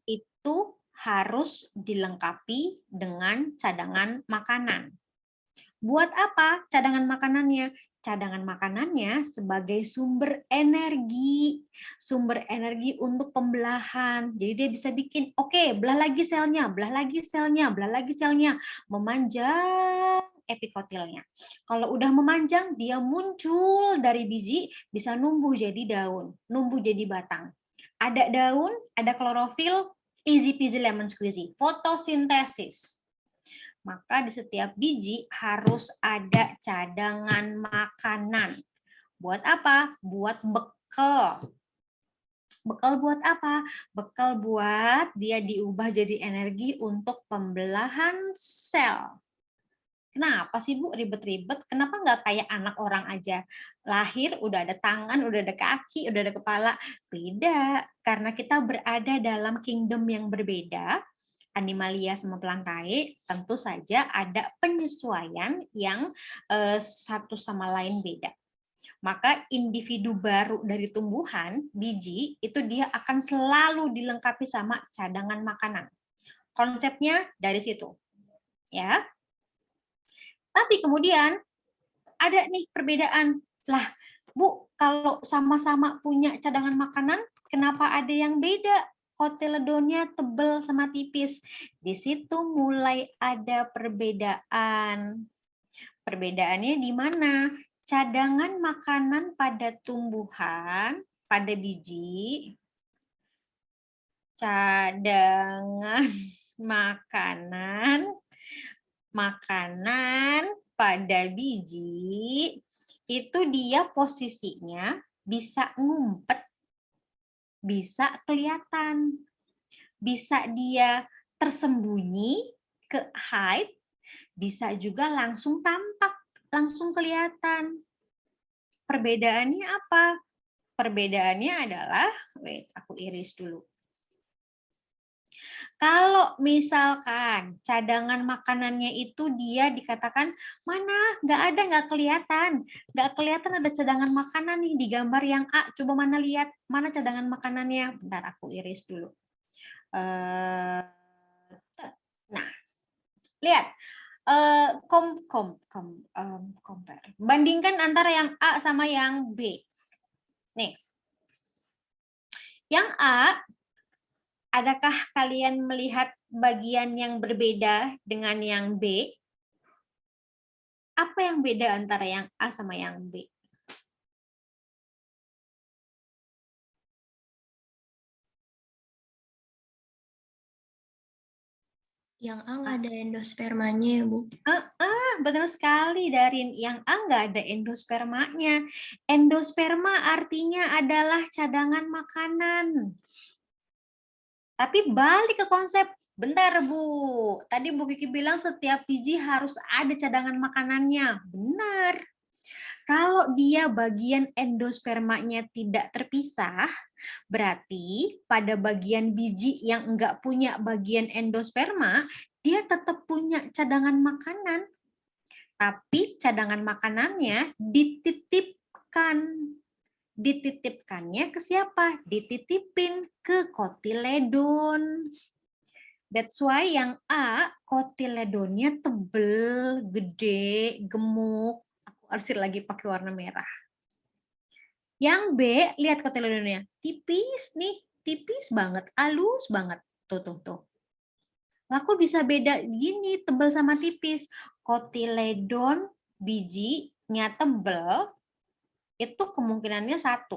itu harus dilengkapi dengan cadangan makanan. Buat apa cadangan makanannya? Cadangan makanannya sebagai sumber energi untuk pembelahan. Jadi dia bisa bikin, oke, belah lagi selnya, memanjang epikotilnya. Kalau udah memanjang, dia muncul dari biji, bisa numbuh jadi daun, numbuh jadi batang. Ada daun, ada klorofil, easy peasy lemon squeezy, fotosintesis. Maka di setiap biji harus ada cadangan makanan. Buat apa? Buat bekal. Bekal buat apa? Bekal buat dia diubah jadi energi untuk pembelahan sel. Kenapa sih Bu ribet-ribet? Kenapa nggak kayak anak orang aja? Lahir udah ada tangan, udah ada kaki, udah ada kepala. Beda, karena kita berada dalam kingdom yang berbeda. Animalia sama Plantae, tentu saja ada penyesuaian yang satu sama lain beda. Maka individu baru dari tumbuhan, biji, itu dia akan selalu dilengkapi sama cadangan makanan. Konsepnya dari situ. Ya. Tapi kemudian ada nih perbedaan. Lah, Bu, kalau sama-sama punya cadangan makanan, kenapa ada yang beda? Kotiledonnya tebal sama tipis. Di situ mulai ada perbedaan. Perbedaannya di mana? Cadangan makanan pada tumbuhan, pada biji, cadangan makanan pada biji itu dia posisinya bisa ngumpet, bisa kelihatan, bisa dia tersembunyi ke hide, bisa juga langsung tampak, langsung kelihatan. Perbedaannya apa? Perbedaannya adalah, wait, aku iris dulu. Kalau misalkan cadangan makanannya itu dia dikatakan mana nggak kelihatan ada cadangan makanan nih di gambar yang A. Coba mana lihat mana cadangan makanannya. Bentar aku iris dulu. Nah, lihat. Compare. Bandingkan antara yang A sama yang B. Nih, yang A. Adakah kalian melihat bagian yang berbeda dengan yang B? Apa yang beda antara yang A sama yang B? Yang A nggak ada endospermanya ya, Bu? Betul sekali, Darin. Yang A nggak ada endospermanya. Endosperma artinya adalah cadangan makanan. Tapi balik ke konsep, bentar Bu. Tadi Bu Kiki bilang setiap biji harus ada cadangan makanannya. Benar. Kalau dia bagian endospermanya tidak terpisah, berarti pada bagian biji yang enggak punya bagian endosperma, dia tetap punya cadangan makanan. Tapi cadangan makanannya dititipkan. Dititipkannya ke siapa? Dititipin ke kotiledon. That's why yang A, kotiledonnya tebel, gede, gemuk. Aku arsir lagi pakai warna merah. Yang B, lihat kotiledonnya. Tipis nih, tipis banget, halus banget. Tuh. Aku bisa beda gini, tebel sama tipis. Kotiledon bijinya tebel, itu kemungkinannya 1.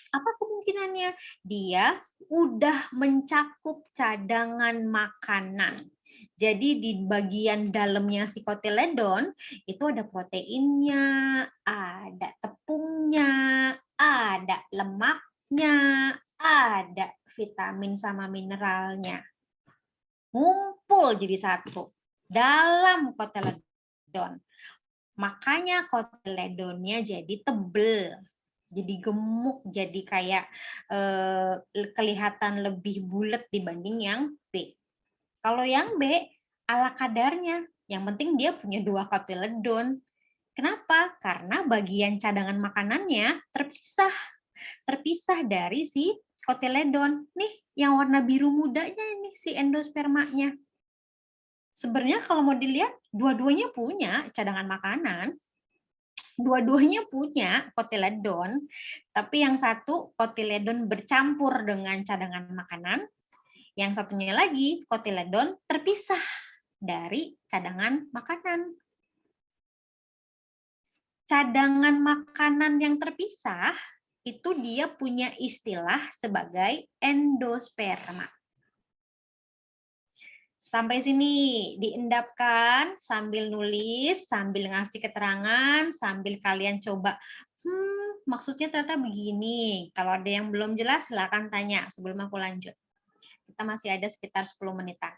Apa kemungkinannya? Dia udah mencakup cadangan makanan. Jadi di bagian dalamnya si kotiledon itu ada proteinnya, ada tepungnya, ada lemaknya, ada vitamin sama mineralnya. Ngumpul jadi 1 dalam kotiledon. Makanya kotiledonnya jadi tebel, jadi gemuk, jadi kayak kelihatan lebih bulat dibanding yang B. Kalau yang B, ala kadarnya. Yang penting dia punya 2 kotiledon. Kenapa? Karena bagian cadangan makanannya terpisah. Terpisah dari si kotiledon. Nih, yang warna biru mudanya ini si endospermanya. Sebenarnya kalau mau dilihat, dua-duanya punya cadangan makanan. Dua-duanya punya kotiledon, tapi yang satu kotiledon bercampur dengan cadangan makanan, yang satunya lagi kotiledon terpisah dari cadangan makanan. Cadangan makanan yang terpisah itu dia punya istilah sebagai endosperma. Sampai sini diendapkan sambil nulis, sambil ngasih keterangan, sambil kalian coba, maksudnya ternyata begini. Kalau ada yang belum jelas, silakan tanya sebelum aku lanjut. Kita masih ada sekitar 10 menitan.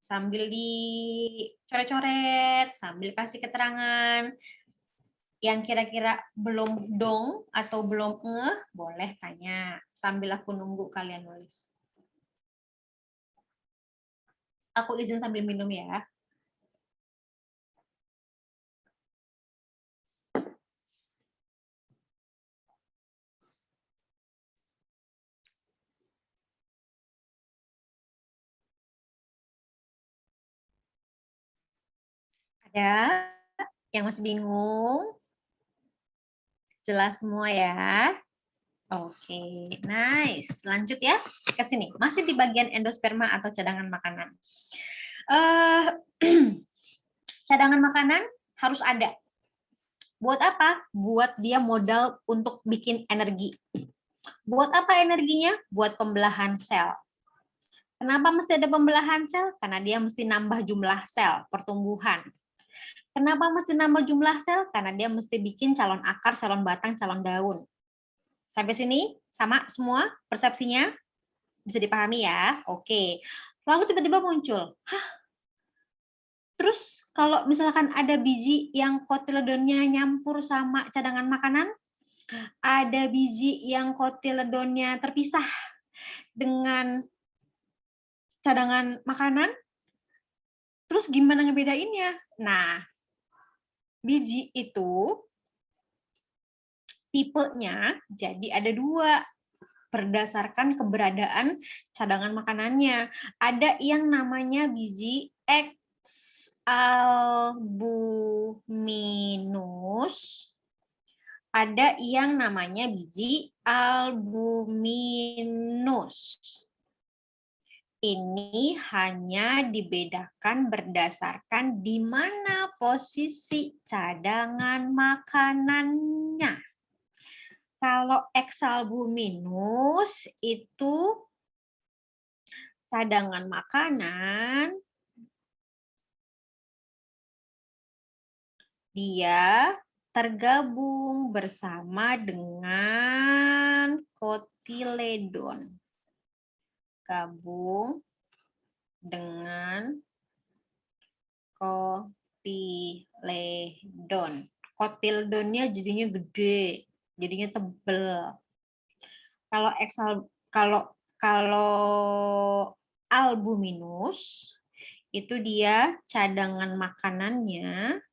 Sambil dicoret-coret, sambil kasih keterangan. Yang kira-kira belum dong atau belum ngeh, boleh tanya sambil aku nunggu kalian nulis. Aku izin sambil minum ya. Ada yang masih bingung? Jelas semua ya? Oke, nice. Lanjut ya ke sini. Masih di bagian endosperma atau cadangan makanan. Cadangan makanan harus ada. Buat apa? Buat dia modal untuk bikin energi. Buat apa energinya? Buat pembelahan sel. Kenapa mesti ada pembelahan sel? Karena dia mesti nambah jumlah sel, pertumbuhan. Kenapa mesti nambah jumlah sel? Karena dia mesti bikin calon akar, calon batang, calon daun. Sampai sini sama semua persepsinya? Bisa dipahami ya? Oke. Lalu tiba-tiba muncul, terus kalau misalkan ada biji yang kotiledonnya nyampur sama cadangan makanan, ada biji yang kotiledonnya terpisah dengan cadangan makanan, terus gimana ngebedainnya? Nah, biji itu tipenya jadi ada 2 berdasarkan keberadaan cadangan makanannya. Ada yang namanya biji albuminus, ada yang namanya biji albuminus. Ini hanya dibedakan berdasarkan di mana posisi cadangan makanannya. Kalau eksalbuminus itu cadangan makanan, dia tergabung bersama dengan kotiledon. Gabung dengan kotiledon. Kotiledonnya jadinya gede, jadinya tebel. Kalau albuminus itu dia cadangan makanannya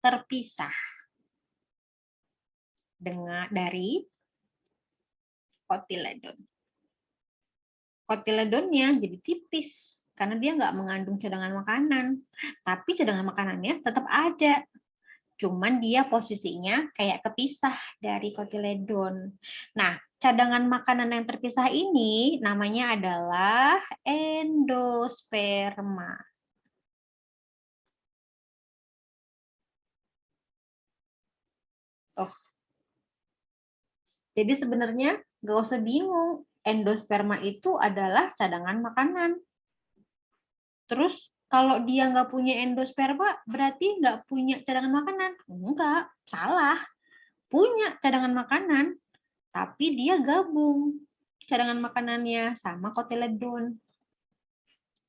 terpisah dari kotiledon. Kotiledonnya jadi tipis karena dia nggak mengandung cadangan makanan, tapi cadangan makanannya tetap ada. Cuman dia posisinya kayak kepisah dari kotiledon. Nah, cadangan makanan yang terpisah ini namanya adalah endosperma. Jadi sebenarnya nggak usah bingung, endosperma itu adalah cadangan makanan. Terus kalau dia nggak punya endosperma, berarti nggak punya cadangan makanan? Enggak, salah. Punya cadangan makanan, tapi dia gabung cadangan makanannya sama kotiledon.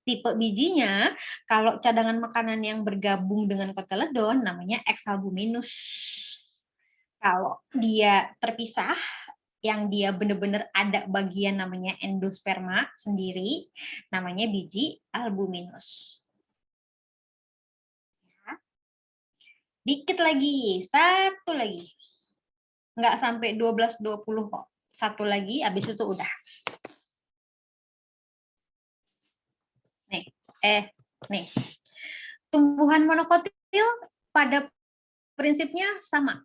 Tipe bijinya, kalau cadangan makanan yang bergabung dengan kotiledon, namanya eksalbuminus. Kalau dia terpisah, yang dia benar-benar ada bagian namanya endosperma sendiri, namanya biji albuminus. Dikit lagi, satu lagi. Nggak sampai 12-20 kok. Satu lagi, habis itu udah. Nih. Tumbuhan monokotil pada prinsipnya sama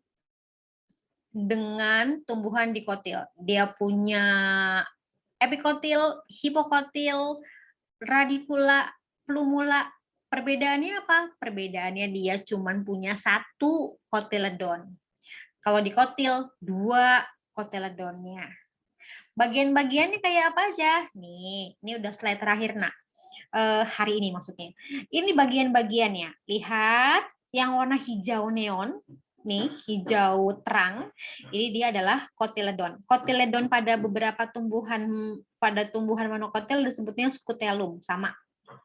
dengan tumbuhan dikotil. Dia punya epikotil, hipokotil, radikula, plumula. Perbedaannya apa? Perbedaannya dia cuma punya 1 kotiledon. Kalau dikotil 2 kotiledonnya. Bagian-bagiannya kayak apa aja? Nih, ini udah slide terakhir, nak. Hari ini maksudnya. Ini bagian-bagiannya. Lihat yang warna hijau neon. Nih, hijau terang. Ini dia adalah kotiledon. Kotiledon pada beberapa tumbuhan monokotil disebutnya skutelum, sama.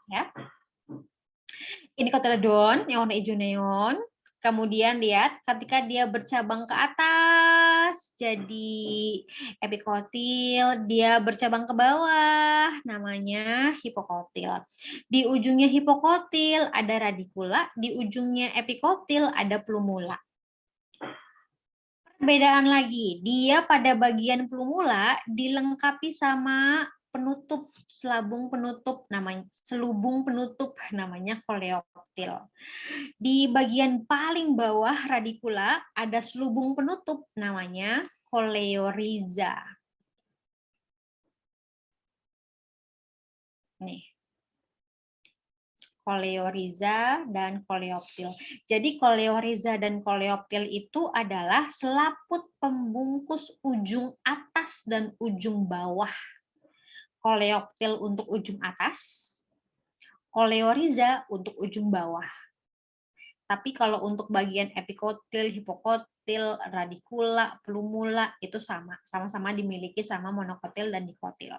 Ya. Ini kotiledon yang warna hijau neon. Kemudian lihat ketika dia bercabang ke atas jadi epikotil, dia bercabang ke bawah namanya hipokotil. Di ujungnya hipokotil ada radikula, di ujungnya epikotil ada plumula. Perbedaan lagi, dia pada bagian plumula dilengkapi sama penutup, selubung penutup namanya koleoptil. Di bagian paling bawah radikula ada selubung penutup namanya koleoriza. Nih. koleoriza, dan koleoptil. Jadi koleoriza dan koleoptil itu adalah selaput pembungkus ujung atas dan ujung bawah. Koleoptil untuk ujung atas, koleoriza untuk ujung bawah. Tapi kalau untuk bagian epikotil, hipokotil, radikula, plumula itu sama-sama dimiliki sama monokotil dan dikotil.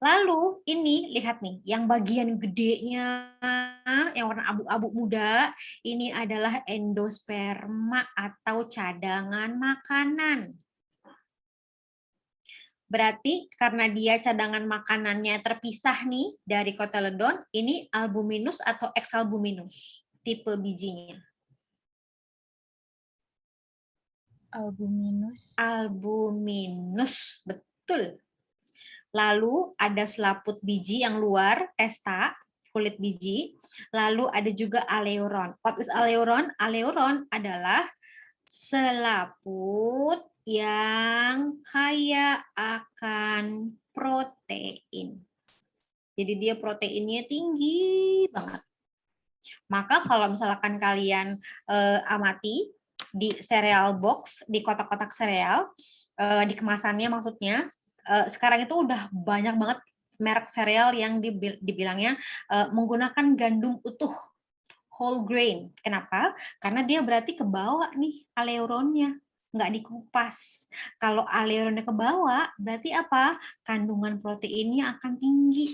Lalu ini lihat nih, yang bagian gedenya, yang warna abu-abu muda, ini adalah endosperma atau cadangan makanan. Berarti karena dia cadangan makanannya terpisah nih dari kotyledon, ini albuminus atau exalbuminus tipe bijinya. Albuminus. Albuminus, betul. Lalu ada selaput biji yang luar, testa, kulit biji. Lalu ada juga aleuron. What is aleuron? Aleuron adalah selaput yang kaya akan protein. Jadi dia proteinnya tinggi banget. Maka kalau misalkan kalian amati di cereal box, di kotak-kotak sereal, di kemasannya maksudnya, sekarang itu udah banyak banget merek sereal yang dibilangnya menggunakan gandum utuh, whole grain. Kenapa? Karena dia berarti ke bawah nih aleuronnya, nggak dikupas. Kalau aleuronnya ke bawah, berarti apa? Kandungan proteinnya akan tinggi.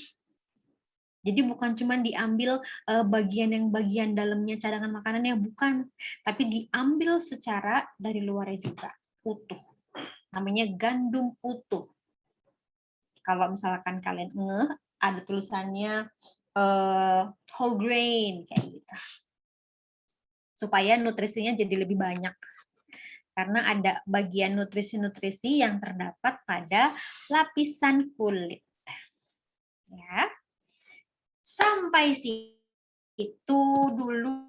Jadi bukan cuma diambil bagian dalamnya cadangan makanannya, bukan. Tapi diambil secara dari luarnya juga, utuh. Namanya gandum utuh. Kalau misalkan kalian ngeh, ada tulisannya whole grain, kayak gitu. Supaya nutrisinya jadi lebih banyak. Karena ada bagian nutrisi-nutrisi yang terdapat pada lapisan kulit. Ya. Sampai situ dulu.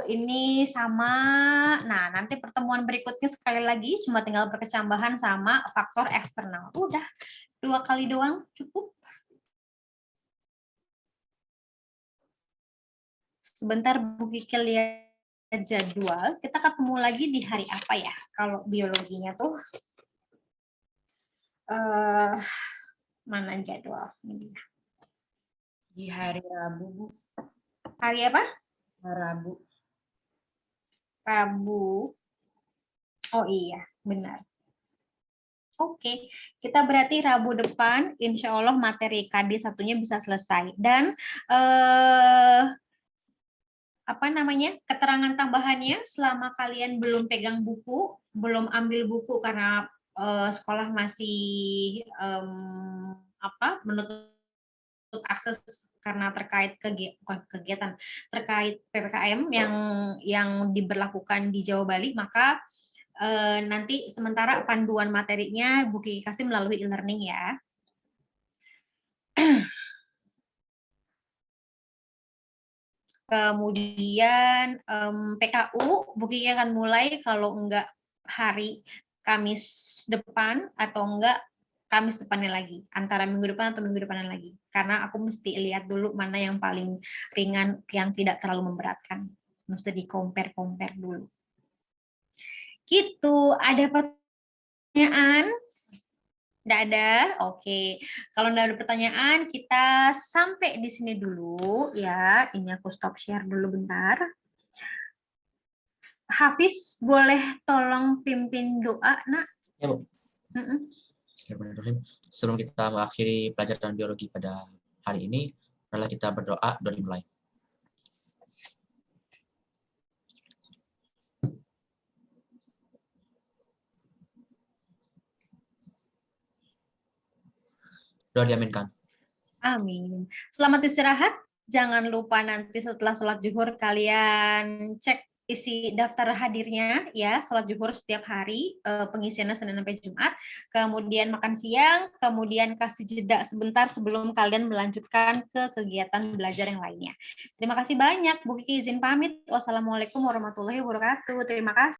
Ini sama. Nah, nanti pertemuan berikutnya sekali lagi cuma tinggal perkecambahan sama faktor eksternal. Udah. 2 kali doang cukup. Sebentar Bu Kiki lihat jadwal. Kita ketemu lagi di hari apa ya? Kalau biologinya tuh mana jadwal? Ini. Di hari Rabu, Bu. Hari apa? Rabu. Rabu. Oh iya, benar. Oke, kita berarti Rabu depan, insya Allah materi KD satunya bisa selesai. Dan keterangan tambahannya selama kalian belum pegang buku, belum ambil buku karena sekolah masih menutup akses karena terkait kegiatan terkait PPKM yang diberlakukan di Jawa Bali, maka nanti sementara panduan materinya Bu Kiki kasih melalui e-learning ya. Kemudian PKU Bu Kiki akan mulai kalau enggak hari Kamis depan atau enggak Kamis depannya lagi, antara minggu depan atau minggu depannya lagi. Karena aku mesti lihat dulu mana yang paling ringan, yang tidak terlalu memberatkan. Mesti di-compare dulu. Gitu, ada pertanyaan? Nggak ada? Oke. Kalau nggak ada pertanyaan, kita sampai di sini dulu ya. Ini aku stop share dulu bentar. Hafiz, boleh tolong pimpin doa, Nak? Ya, Bu. Sebelum kita mengakhiri pelajaran biologi pada hari ini, adalah kita berdoa dan dimulai. Doa diaminkan. Amin. Selamat istirahat. Jangan lupa nanti setelah sholat zuhur kalian cek isi daftar hadirnya ya, sholat zuhur setiap hari, pengisiannya Senin sampai Jumat, kemudian makan siang, kemudian kasih jeda sebentar sebelum kalian melanjutkan ke kegiatan belajar yang lainnya. Terima kasih banyak. Bu Kiki izin pamit. Wassalamualaikum warahmatullahi wabarakatuh. Terima kasih.